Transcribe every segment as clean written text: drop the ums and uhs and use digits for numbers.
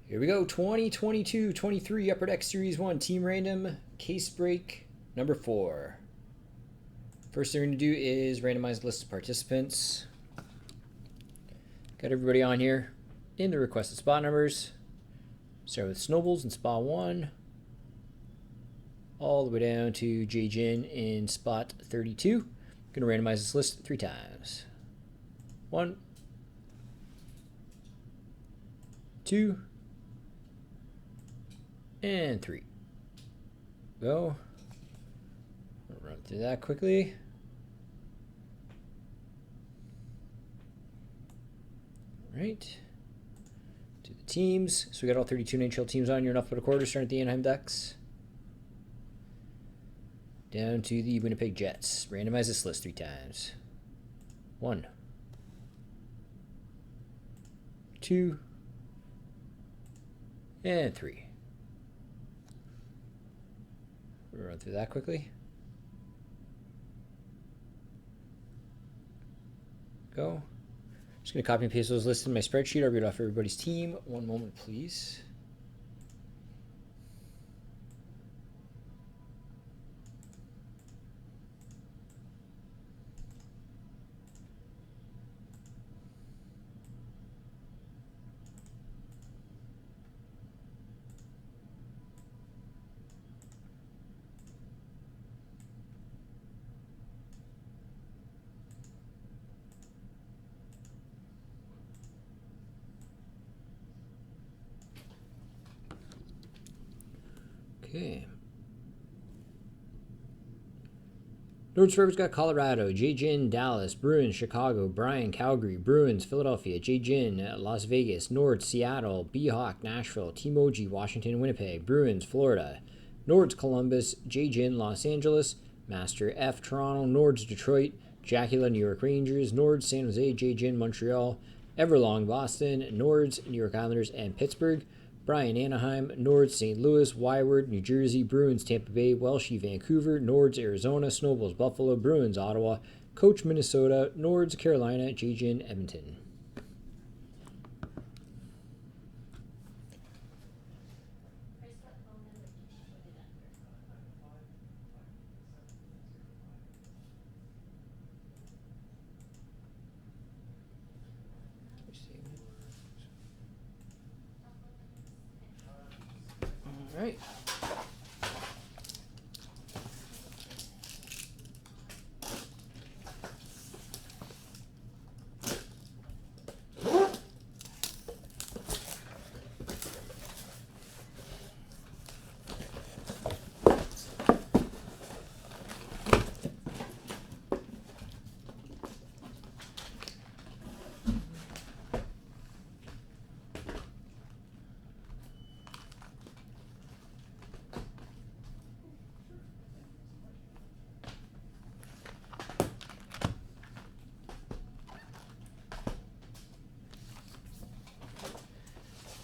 Here we go, 2022-23 Upper Deck Series 1 Team Random Case Break number 4. First thing we're going to do is randomize the list of participants. Got everybody on here in the requested spot numbers. Start with Snowballs in spot 1. All the way down to J-Jin in spot 32. Going to randomize this list 3 times. 1, 2, and 3. Go. I'll run through that quickly. All right. To the teams. So we got all 32 NHL teams on. You're enough but a quarter starting at the Anaheim Ducks. Down to the Winnipeg Jets. Randomize this list 3 times. 1, 2, and 3. We'll run through that quickly. Go. Just going to copy and paste those lists in my spreadsheet. I'll read off everybody's team. One moment, please. Okay. Nords Forever's got Colorado, J-Jin, Dallas, Bruins, Chicago, Brian, Calgary, Bruins, Philadelphia, J-Jin, Las Vegas, Nords, Seattle, B-Hawk, Nashville, T-Moji, Washington, Winnipeg, Bruins, Florida, Nords, Columbus, J-Jin, Los Angeles, Master F, Toronto, Nords, Detroit, Jackula, New York Rangers, Nords, San Jose, J-Jin, Montreal, Everlong, Boston, Nords, New York Islanders, and Pittsburgh, Brian, Anaheim, Nords, St. Louis, Wyward, New Jersey, Bruins, Tampa Bay, Welshie, Vancouver, Nords, Arizona, Snowballs, Buffalo, Bruins, Ottawa, Coach, Minnesota, Nords, Carolina, J-Jin, Edmonton. All right.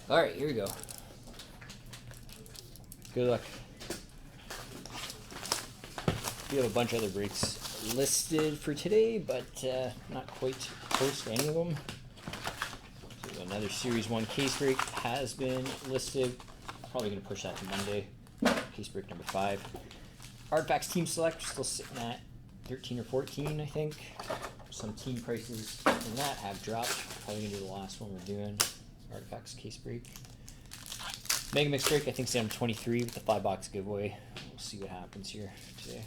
All right, here we go. Good luck. We have a bunch of other breaks listed for today, but not quite close to any of them. So another Series 1 case break has been listed. Probably going to push that to Monday. Case break number 5. Artifacts Team Select still sitting at 13 or 14, I think. Some team prices in that have dropped. Probably going to do the last one we're doing. Artifacts case break. Mega Mix break, I think, is down to 23 with the 5-box giveaway. We'll see what happens here today.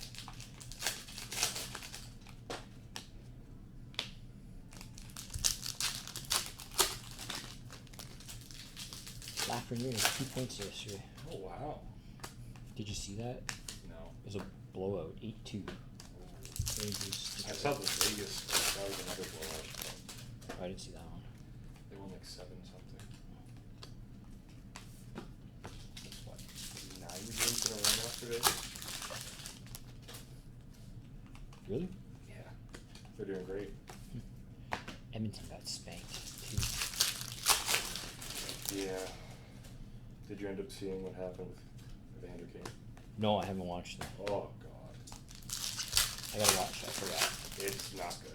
Lafreniere, 2 points yesterday. Oh, wow. Did you see that? No. It was a blowout, 8-2. I saw the Vegas. That was another blowout. Oh, I didn't see that one. They won like 7 something. That's what, 9 games in a row yesterday? Really? Yeah. They're doing great. Edmonton got spanked, too. Yeah. Did you end up seeing what happened with Evander Kane? No, I haven't watched that. Oh, God. I gotta watch that, I forgot. It's not good.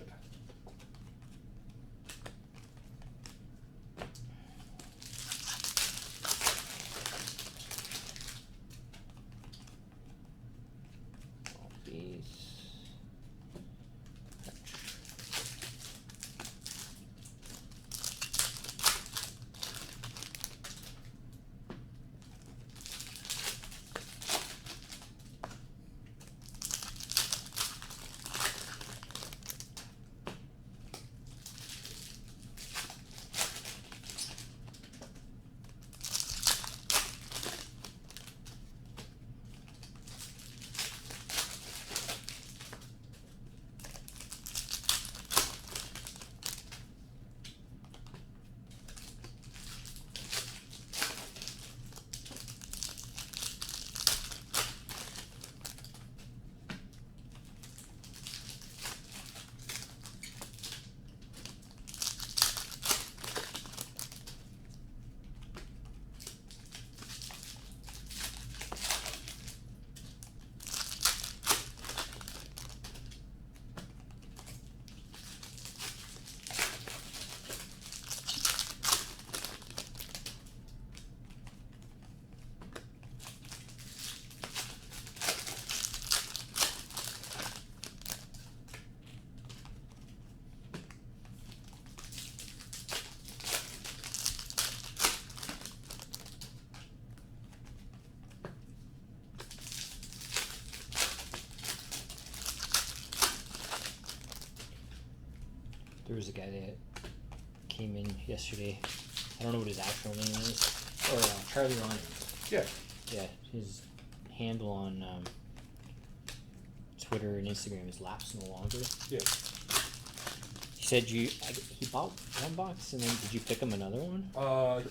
There was a guy that came in yesterday. I don't know what his actual name is. Or Charlie Ronning. Yeah. Yeah, his handle on Twitter and Instagram is Laps No Longer. Yeah. He said he bought one box and then did you pick him another one?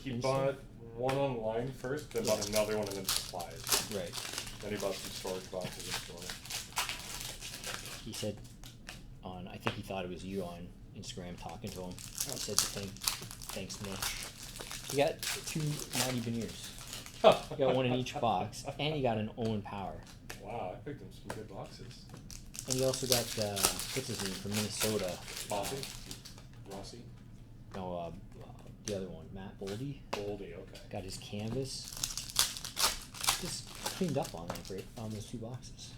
He bought one online first, then bought another one and then supplies. Right. Then he bought some storage boxes in store. He said I think he thought it was you on Instagram talking to him. He said thanks Mitch. You got 2 mighty veneers. You got one in each box, and you got an Owen Power. Wow, I picked him some good boxes. And you also got what's his name from Minnesota? Rossi? No, the other one, Matt Boldy. Boldy, okay. Got his canvas. Just cleaned up on that on those 2 boxes.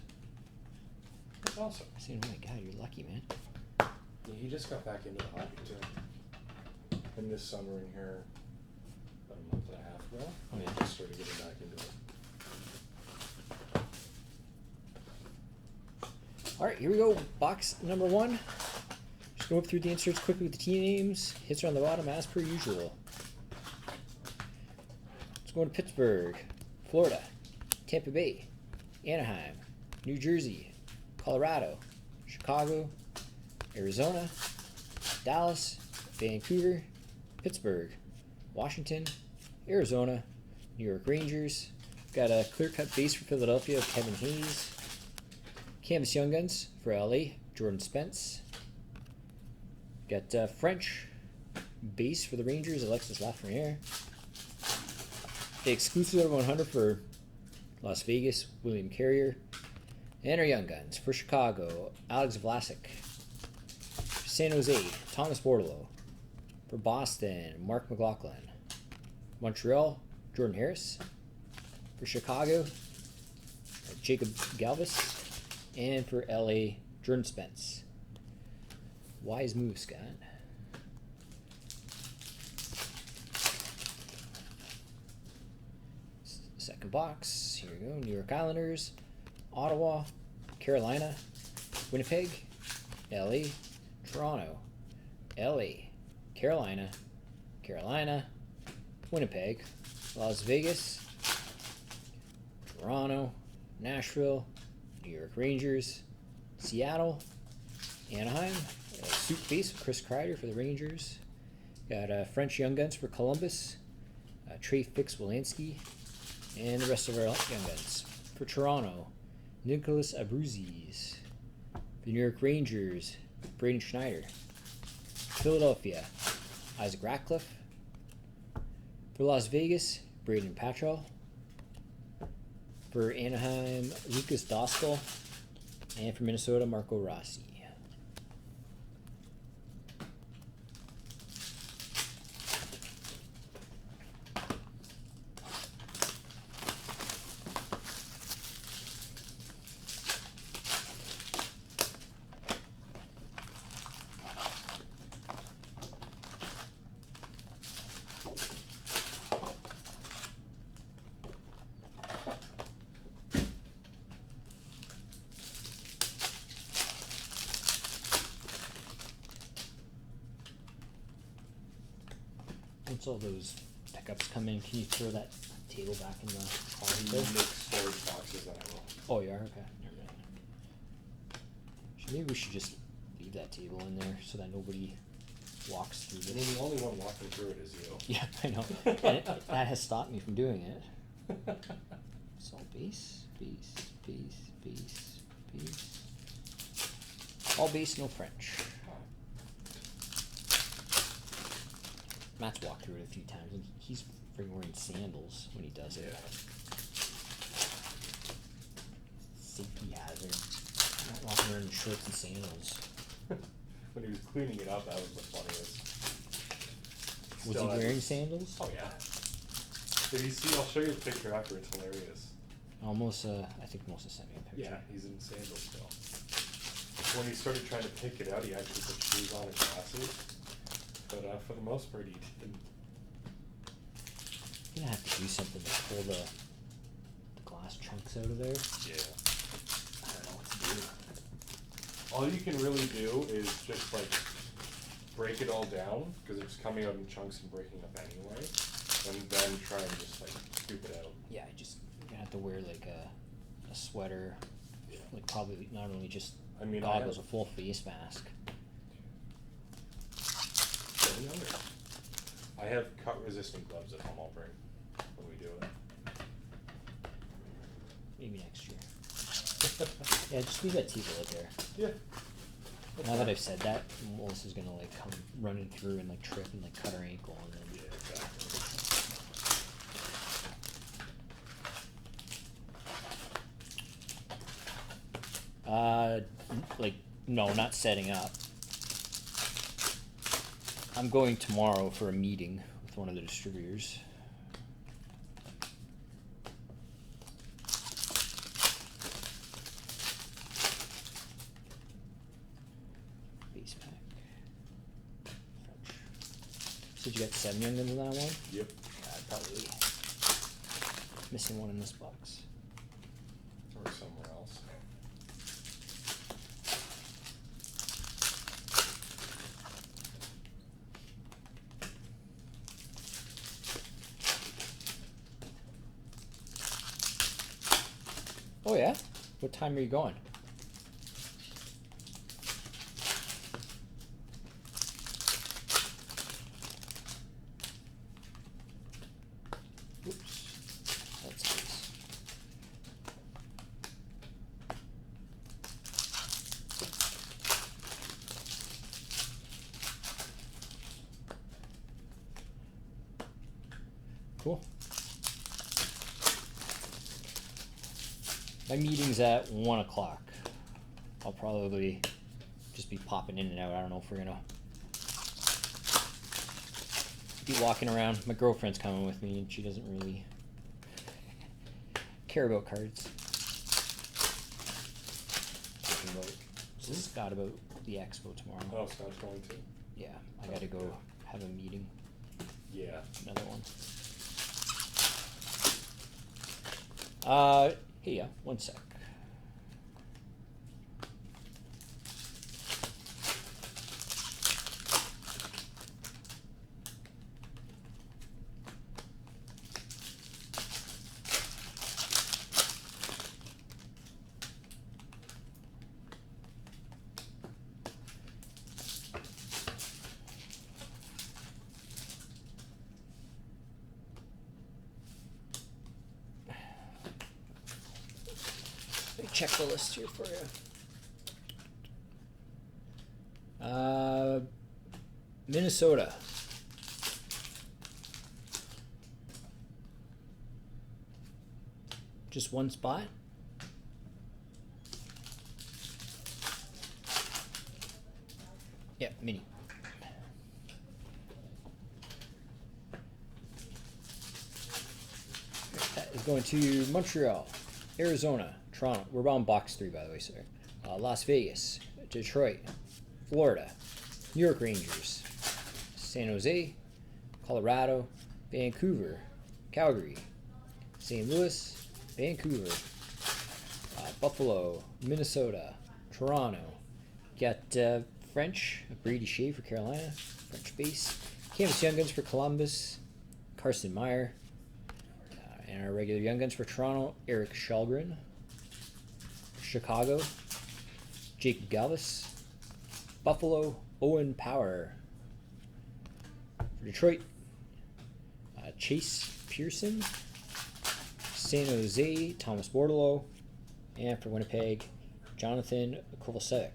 That's awesome. I said, oh my god, you're lucky, man. Yeah, he just got back into the hobby too. And this summer in here, about a month and a half ago, Oh, yeah. he just started getting back into it. Alright, here we go. Box number 1. Just go up through the inserts quickly with the team names. Hits are on the bottom as per usual. Let's go to Pittsburgh, Florida, Tampa Bay, Anaheim, New Jersey, Colorado, Chicago, Arizona, Dallas, Vancouver, Pittsburgh, Washington, Arizona, New York Rangers. Got a clear-cut base for Philadelphia of Kevin Hayes. Canvas Young Guns for LA, Jordan Spence. Got French base for the Rangers, Alexis Lafreniere. The exclusive out of 100 for Las Vegas, William Carrier. And our Young Guns for Chicago, Alex Vlasic. For San Jose, Thomas Bordeleau. For Boston, Mark McLaughlin. Montreal, Jordan Harris. For Chicago, Jacob Galvis. And for LA, Jordan Spence. Wise move, Scott. Second box. Here we go. New York Islanders, Ottawa, Carolina, Winnipeg, LA, Toronto, LA, Carolina, Carolina, Winnipeg, Las Vegas, Toronto, Nashville, New York Rangers, Seattle, Anaheim, suit base of Chris Kreider for the Rangers. Got French Young Guns for Columbus, Trey Fix-Wolanski, and the rest of our Young Guns. For Toronto, Nicholas Abruzzi. The New York Rangers, Braden Schneider. Philadelphia, Isaac Ratcliffe. For Las Vegas, Braden Patrol. For Anaheim, Lucas Dostal. And for Minnesota, Marco Rossi. Once all those pickups come in, can you throw that table back in the closet We'll there? make storage boxes and I will. Oh, you are? Okay. Never mind. Maybe we should just leave that table in there so that nobody walks through I mean, this. the only one walking through it is you. Yeah, I know. And that has stopped me from doing it. So base. All base, no French. Matt's walked through it a few times, and he's freaking wearing sandals when he does it. Yeah. Safety hazard. Not walking around in shorts and sandals. When he was cleaning it up, that was the funniest. Was he wearing sandals? Oh yeah. Did you see? I'll show you a picture after. It's hilarious. Almost, I think Melissa sent me a picture. Yeah, he's in sandals still. When he started trying to pick it out, he actually put shoes on and glasses. But for the most part, he didn't. You're gonna have to do something to pull the glass chunks out of there. Yeah. I don't know what to do. All you can really do is just like break it all down, because it's coming out in chunks and breaking up anyway, and then try and just like scoop it out. Yeah, you're gonna have to wear like a sweater, Yeah. like probably not only just I mean, goggles, a full face mask. I have cut-resistant gloves at home. I'll bring when we do it. Maybe next year. Yeah, just leave that table out there. Yeah. Now that I've said that, Melissa's gonna like come running through and like trip and like cut her ankle and then. Yeah, exactly. Like, no, not setting up. I'm going tomorrow for a meeting with one of the distributors. Base pack. French. So you got 7 young guns in that one? Yep. Probably missing one in this box. Or somewhere else. Oh yeah? What time are you going? Oops. That's nice. Cool. My meeting's at 1 o'clock. I'll probably just be popping in and out. I don't know if we're gonna be walking around. My girlfriend's coming with me and she doesn't really care about cards. Talking about Scott about the expo tomorrow. Oh, Scott's going to? Yeah, I gotta go have a meeting. Yeah. Another one. Hey, yeah, 1 sec. Let me check the list here for you. Minnesota. Just one spot? Yeah, mini. That is going to Montreal, Arizona, Toronto. We're on box 3, by the way, sir. Las Vegas, Detroit, Florida, New York Rangers, San Jose, Colorado, Vancouver, Calgary, St. Louis, Vancouver, Buffalo, Minnesota, Toronto. Got French, Brady Shea for Carolina, French base. Canvas Young Guns for Columbus, Carson Meyer. And our regular Young Guns for Toronto, Eric Shalgren. Chicago, Jake Galvis. Buffalo, Owen Power. For Detroit, Chase Pearson. San Jose, Thomas Bordelot. And for Winnipeg, Jonathan Kovalcevic.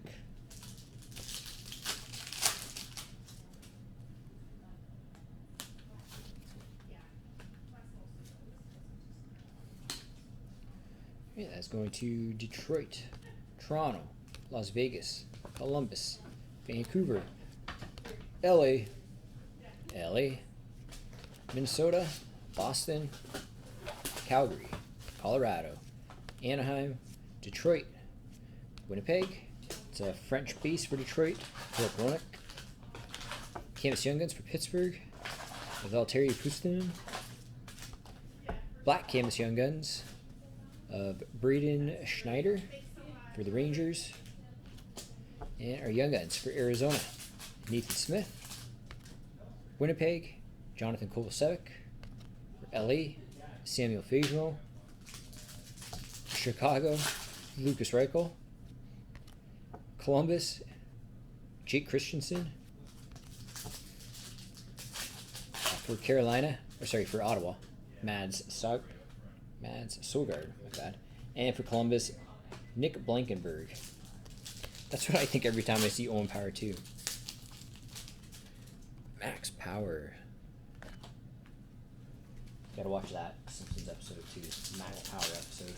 Yeah, that's going to Detroit, Toronto, Las Vegas, Columbus, Vancouver, LA, Minnesota, Boston, Calgary, Colorado, Anaheim, Detroit, Winnipeg. It's a French base for Detroit, Philip Roenick. Canvas Young Guns for Pittsburgh, Valtteri Puustinen. Black Canvas Young Guns of Braden Schneider for the Rangers. And our Young Guns for Arizona, Nathan Smith. Winnipeg, Jonathan Kovacevic. For LA, Samuel Fagemo. Chicago, Lucas Reichel. Columbus, Jake Christensen. For Carolina, for Ottawa, Mads Sogard, my bad. And for Columbus, Nick Blankenberg. That's what I think every time I see Owen Power 2. Max Power. Gotta watch that Simpsons episode 2. Max Power episode.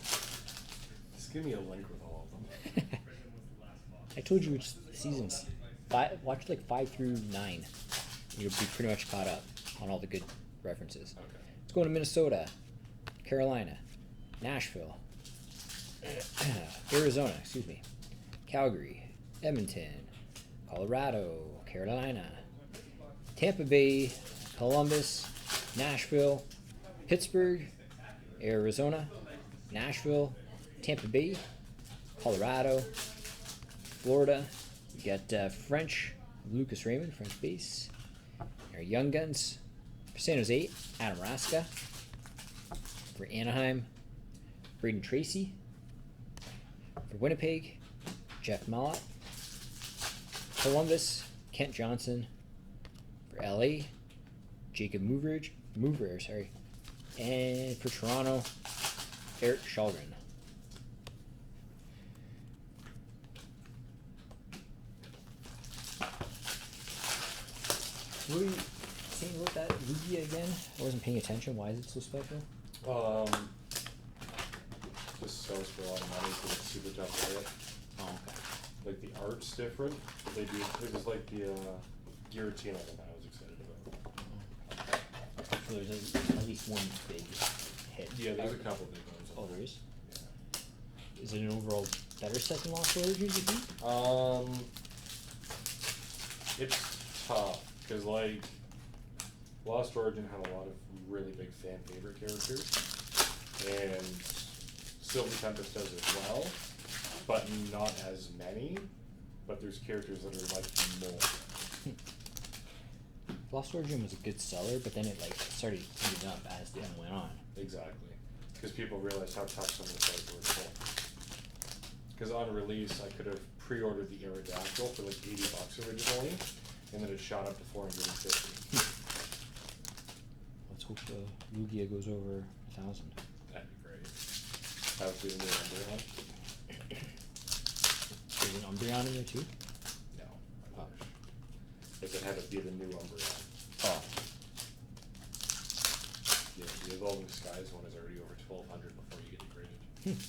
Just give me a link with all of them. I told you which seasons. Watch like 5 through 9. You'll be pretty much caught up on all the good references. Okay. Let's go to Minnesota, Carolina, Nashville, Arizona, Calgary, Edmonton, Colorado, Carolina, Tampa Bay, Columbus, Nashville, Pittsburgh, Arizona, Nashville, Tampa Bay, Colorado, Florida. We got French, Lucas Raymond, French base. Our Young Guns. For San Jose, Adam Raska. For Anaheim, Braden Tracy. For Winnipeg, Jeff Mallott. Columbus, Kent Johnson. For LA, Jacob Mover. And for Toronto, Eric Shalgren. What are you saying about that Lugia again? I wasn't paying attention. Why is it so special? This sells for a lot of money, so it's super tough to hit. Oh, okay. Like the art's different. But they do. It was like the Giratina one I was excited about. So there's at least one big hit. Yeah, there's a couple big ones. Oh, there is? Yeah. Is it an overall better set than Lost Origins, you think? It's tough because like Lost Origin had a lot of really big fan favorite characters, and Sylvie Tempest does as well, but not as many. But there's characters that are like more. Lost Origin was a good seller, but then it like started heating up as the end went on. Exactly, because people realized how tough some of the cards were to pull. Because on release, I could have pre-ordered the Aerodactyl for like $80 originally, and then it shot up to $450. Let's hope the Lugia goes over 1,000. That'd be great. That would be the new Umbreon. Is an Umbreon in there too? No, I wish. Because it had to be the new Umbreon. Oh. Yeah, the Evolving Skies one is already over 1,200 before you get degraded.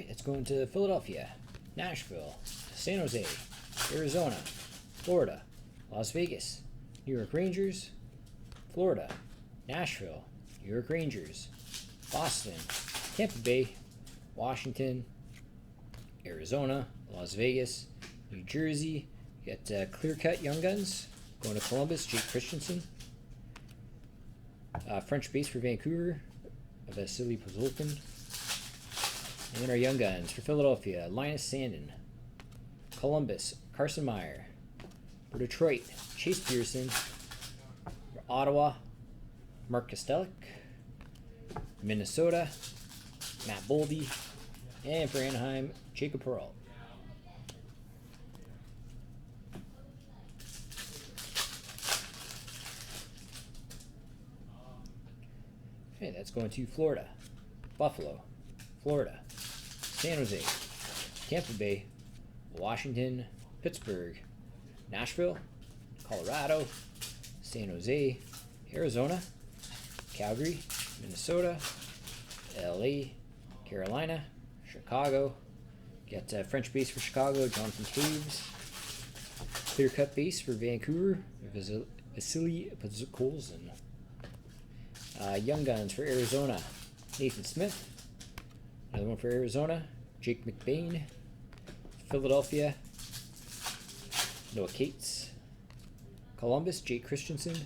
Alright, that's going to Philadelphia, Nashville, San Jose, Arizona, Florida, Las Vegas, New York Rangers, Florida, Nashville, New York Rangers, Boston, Tampa Bay, Washington, Arizona, Las Vegas, New Jersey. You got Clear Cut Young Guns going to Columbus, Jake Christensen. French base for Vancouver, Vasily Pozolkin. And then our Young Guns for Philadelphia, Linus Sandin. Columbus, Carson Meyer. For Detroit, Chase Pearson. For Ottawa, Mark Kostelic. Minnesota, Matt Boldy. And for Anaheim, Jacob Perreault. Okay, that's going to Florida, Buffalo, Florida, San Jose, Tampa Bay, Washington, Pittsburgh, Nashville, Colorado, San Jose, Arizona, Calgary, Minnesota, LA, Carolina, Chicago. Got French base for Chicago, Jonathan Taves. Clear cut base for Vancouver, Vasily Podkolzin. Young Guns for Arizona, Nathan Smith. Another one for Arizona, Jake McBain. Philadelphia, Noah Cates. Columbus, Jake Christensen.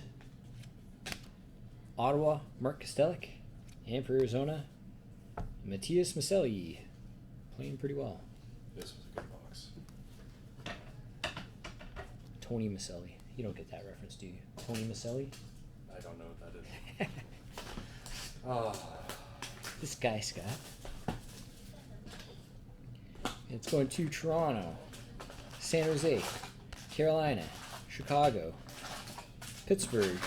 Ottawa, Mark Kostelic. And for Arizona, Matthias Maselli. Playing pretty well. This was a good box. Tony Maselli. You don't get that reference, do you? Tony Maselli? I don't know what that is. Oh. This guy, Scott. It's going to Toronto, San Jose, Carolina, Chicago, Pittsburgh,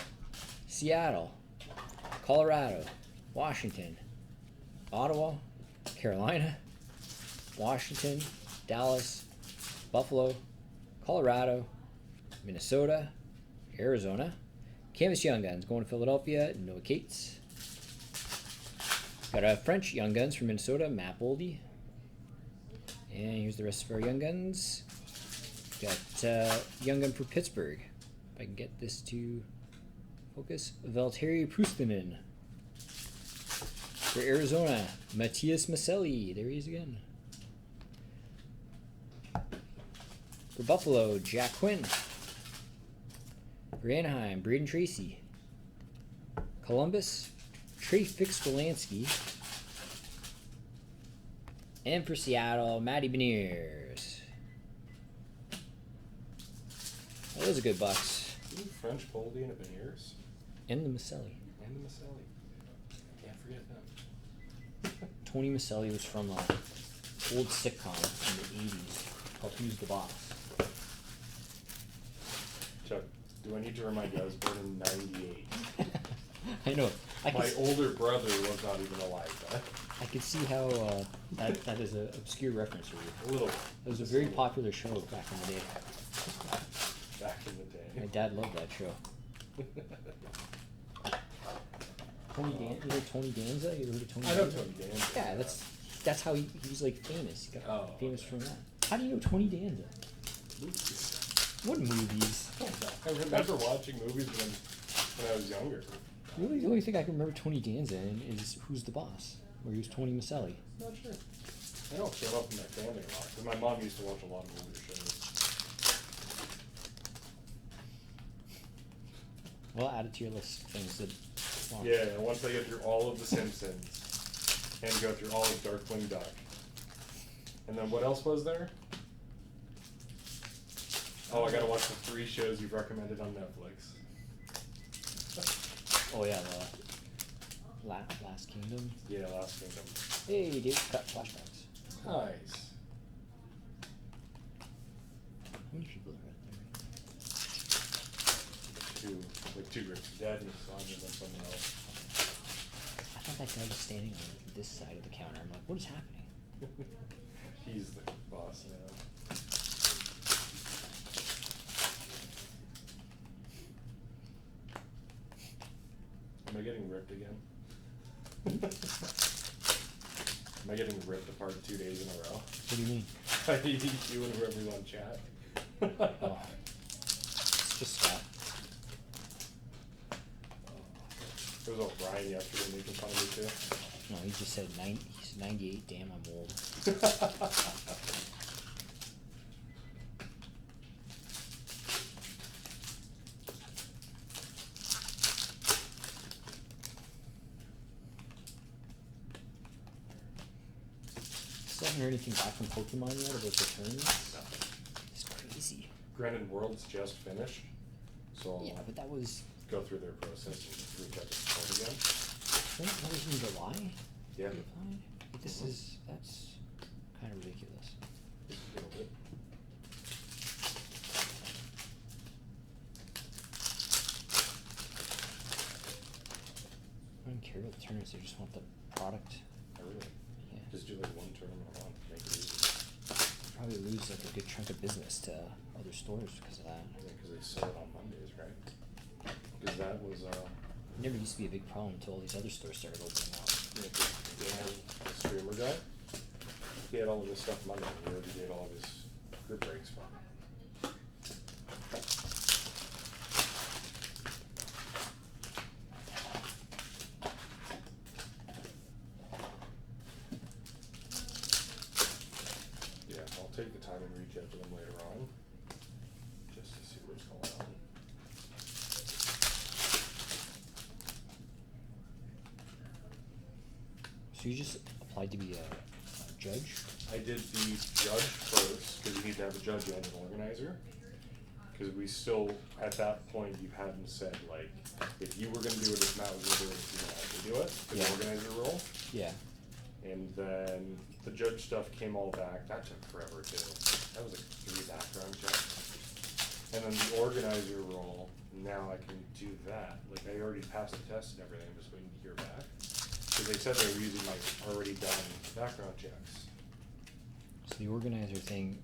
Seattle, Colorado, Washington, Ottawa, Carolina, Washington, Dallas, Buffalo, Colorado, Minnesota, Arizona. Canvas Young Guns going to Philadelphia, Noah Cates. Got a French Young Guns from Minnesota, Matt Boldy. And here's the rest of our Young Guns. Got Young Gun for Pittsburgh. If I can get this to focus. Valtteri Puustinen. For Arizona, Matthias Maselli. There he is again. For Buffalo, Jack Quinn. For Anaheim, Braden Tracy. Columbus, Trey Fix-Wolansky. And for Seattle, Matty Beniers. That was a good box. Ooh, French Boldy and a Beniers. And the Maselli. And the Maselli. Can't forget them. Tony Maselli was from an old sitcom in the 80s called Who's the Boss? Chuck, do I need to remind you I was born in 98? I know. My older brother was not even alive then. I could see how that is an obscure reference for you. A little. It was a very popular show back in the day. Back in the day. My dad loved that show. You know Tony Danza? You ever heard of Tony I know Danza? Tony Danza. Yeah, that's how he was like famous. He got famous okay. from that. How do you know Tony Danza? Movies. What movies? I remember watching movies when I was younger. Really, the only thing I can remember Tony Danza in is Who's the Boss, where he was Tony Maselli. Not sure. I know it came up in my family a lot. But my mom used to watch a lot of movie shows. Well, add it to your list of things that. Well, Yeah, and once I get through all of The Simpsons, and go through all of Darkwing Duck. And then what else was there? Oh, I gotta watch the 3 shows you've recommended on Netflix. Oh yeah, the Last Kingdom. Yeah, Last Kingdom. Hey, David got flashbacks. Nice. How many people are there? 2, like 2 groups. Dad and son, and then someone else. I thought that guy was standing on this side of the counter. I'm like, what is happening? He's the boss now. Am I getting ripped again? Am I getting ripped apart 2 days in a row? What do you mean? You and whoever's on chat. Oh, it's just Scott. There was O'Brien yesterday making fun of me too. No, he just said he's 98. Damn, I'm old. Still haven't heard anything back from Pokemon yet about the tournaments. It's crazy. Granted, Worlds just finished, so Yeah, but that was go through their process and reach out to support again. I think that was in July. Yeah. They applied? But that's kind of ridiculous. Just a little bit. I don't care about the tournaments. They just want the product. I really Yeah. just do like one tournament a month, make it easy. Probably lose like a good chunk of business to other stores because of that. Because they sell it on Mondays, right? Because that was It never used to be a big problem until all these other stores started opening up. Dan, the streamer guy. He had all of his stuff Monday. He already did all of his group breaks for him. Yeah, I'll take the time and reach out to them later on, just to see what's going on. So you just applied to be a judge? I did the judge first, because you need to have a judge and an organizer. Because we still, at that point, you hadn't said, like, if you were gonna do it, if Matt was gonna do it, you gonna have to do it, for the Yeah. organizer role. Yeah. And then the judge stuff came all back, that took forever too. That was like 3 background checks. And then the organizer role, now I can do that. Like, I already passed the test and everything, I'm just waiting to hear back. Cause they said they were using like already done background checks. So the organizer thing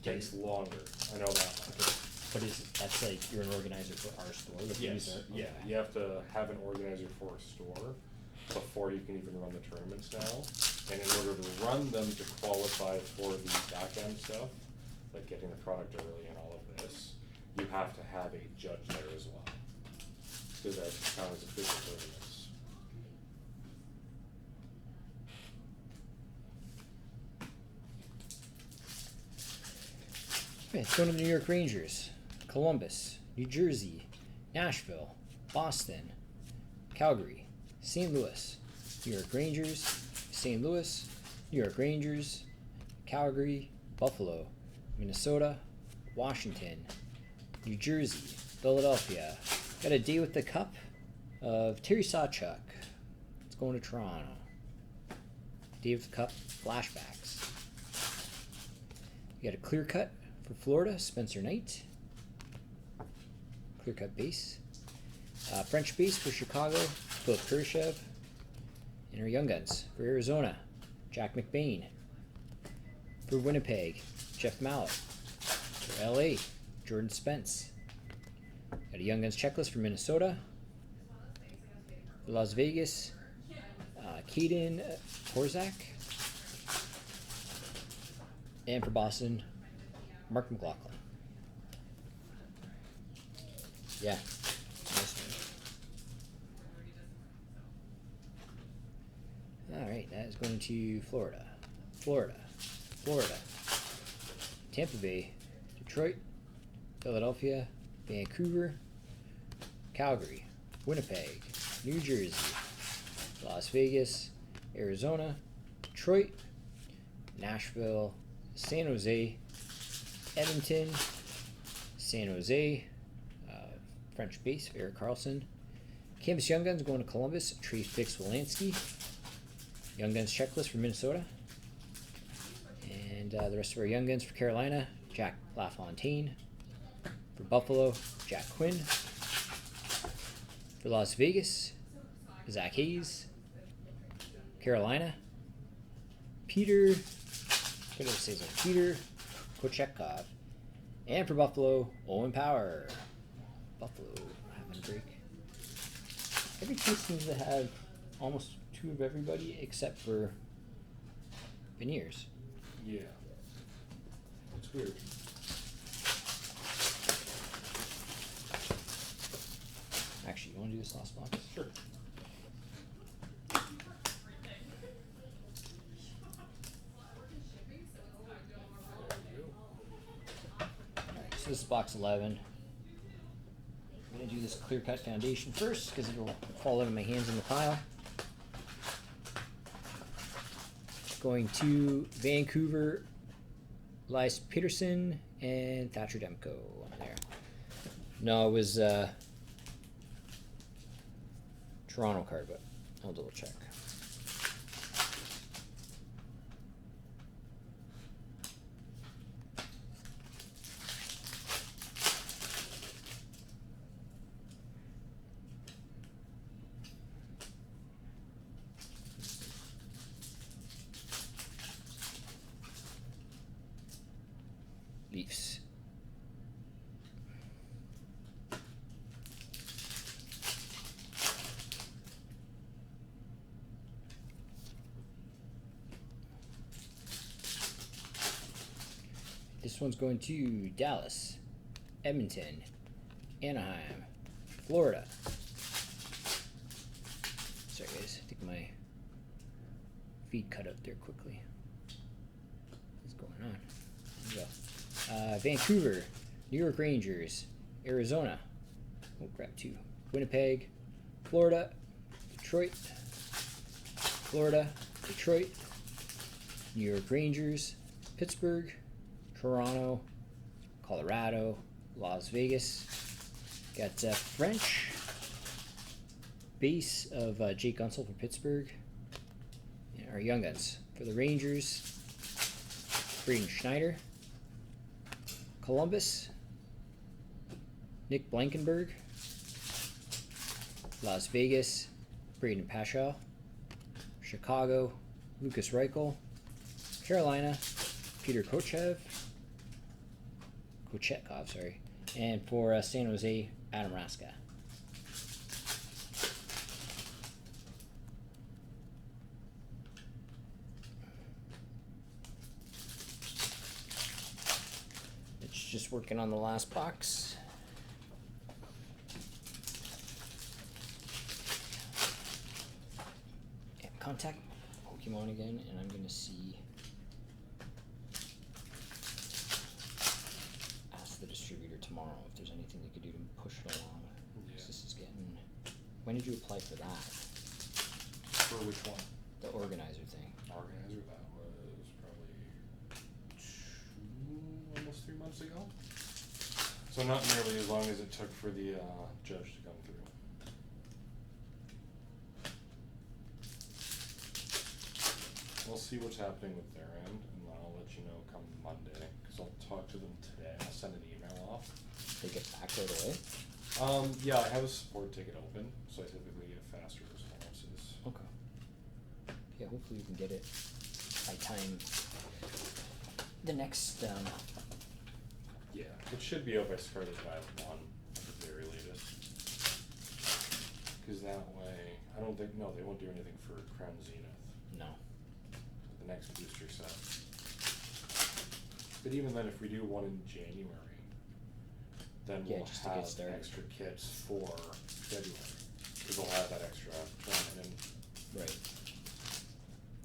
Takes longer, I know that much. okay. But that's like you're an organizer for our store? Like you Yes, use our- yeah, okay. you have to have an organizer for a store before you can even run the tournaments now. And in order to run them to qualify for the back end stuff, like getting the product early and all of this, you have to have a judge there as well. Cause that counts as official tournaments. Okay, let's go to the New York Rangers, Columbus, New Jersey, Nashville, Boston, Calgary, St. Louis, New York Rangers, St. Louis, New York Rangers, Calgary, Buffalo, Minnesota, Washington, New Jersey, Philadelphia. Got a day with the cup of Terry Sawchuk. It's going to Toronto. Day with the cup flashbacks. You got a clear cut for Florida, Spencer Knight. Clear cut base. French base for Chicago, Philip Kurashev. And our Young Guns for Arizona, Jack McBain. For Winnipeg, Jeff Mallett. For LA, Jordan Spence. Got a Young Guns checklist for Minnesota. For Las Vegas, Caden Korzak. And for Boston, Mark McLaughlin. Yeah. Nice one. Alright, that is going to Florida. Florida. Tampa Bay. Detroit. Philadelphia. Vancouver. Calgary. Winnipeg. New Jersey. Las Vegas. Arizona. Detroit. Nashville. San Jose. Edmonton. San Jose. French base, Eric Carlson. Campus Young Guns going to Columbus, Trey Fix-Wolansky. Young Guns checklist for Minnesota. And the rest of our Young Guns for Carolina, Jack LaFontaine. For Buffalo, Jack Quinn. For Las Vegas, Zach Hayes. Carolina, Peter Kochetkov. And for Buffalo, Owen Power. Buffalo having a break. Every team seems to have almost 2 of everybody except for been years. Yeah. It's weird. Actually, you want to do this last box? Sure. Alright, so this is box 11. I'm going to do this clear cut foundation first because it'll fall out of my hands in the pile. Going to Vancouver, Elias Peterson, and Thatcher Demko on there. No, it was Toronto card, but I'll double check. Leafs. This one's going to Dallas, Edmonton, Anaheim, Florida. Sorry guys, I think my feed cut out there quickly. What's going on? There we go. Vancouver, New York Rangers, Arizona, we'll grab 2, Winnipeg, Florida, Detroit, Florida, Detroit, New York Rangers, Pittsburgh, Toronto, Colorado, Las Vegas. Got French base of Jake Gunsel for Pittsburgh. And our Young Guns for the Rangers, Braden Schneider. Columbus, Nick Blankenberg. Las Vegas, Braden Paschow. Chicago, Lucas Reichel. Carolina, Peter Kochetkov, sorry. And for San Jose, Adam Raska. Just working on the last box. Yeah, contact Pokemon again, and I'm gonna see. Ask the distributor tomorrow if there's anything they could do to push it along. Yeah. This is getting. When did you apply for that? For which one? The organizer thing. Organizer, that was probably 2, almost 3 months ago. So not nearly as long as it took for the judge to come through. We'll see what's happening with their end, and I'll let you know come Monday, because I'll talk to them today. I'll send an email off. They get back right away. Yeah, I have a support ticket open, so I typically get faster responses. Okay. Yeah, hopefully you can get it by time the next. Yeah, it should be out by Scarlet Violet 1 at the very latest. Because that way, I don't think, no, they won't do anything for Crown Zenith, No. the next booster set. But even then, if we do one in January, then Yeah, we'll just to get have started. extra kits for February. Because we'll have that extra one in. Right.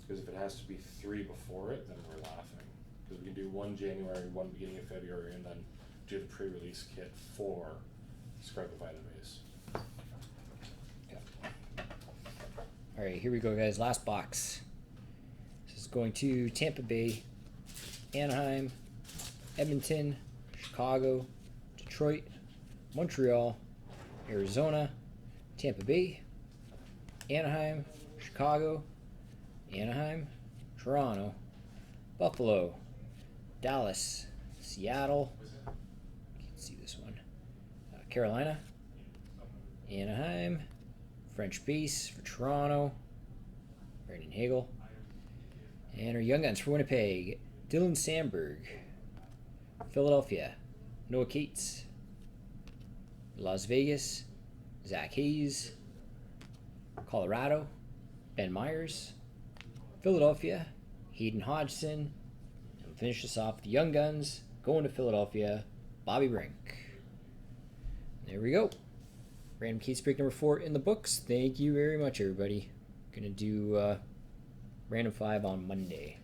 Because if it has to be 3 before it, then we're laughing. Because we can do one January, one beginning of February, and then do the pre-release kit for Scarlet Violet base. Okay. All right, here we go, guys. Last box. This is going to Tampa Bay, Anaheim, Edmonton, Chicago, Detroit, Montreal, Arizona, Tampa Bay, Anaheim, Chicago, Anaheim, Toronto, Buffalo, Dallas, Seattle, you can see this one, Carolina, Anaheim, French base for Toronto, Brandon Hagel, and our Young Guns for Winnipeg, Dylan Sandberg, Philadelphia, Noah Cates, Las Vegas, Zach Hayes, Colorado, Ben Myers, Philadelphia, Hayden Hodgson. And finish this off, the Young Guns, going to Philadelphia, Bobby Brink. There we go. Random case break number 4 in the books. Thank you very much, everybody. Gonna do random 5 on Monday.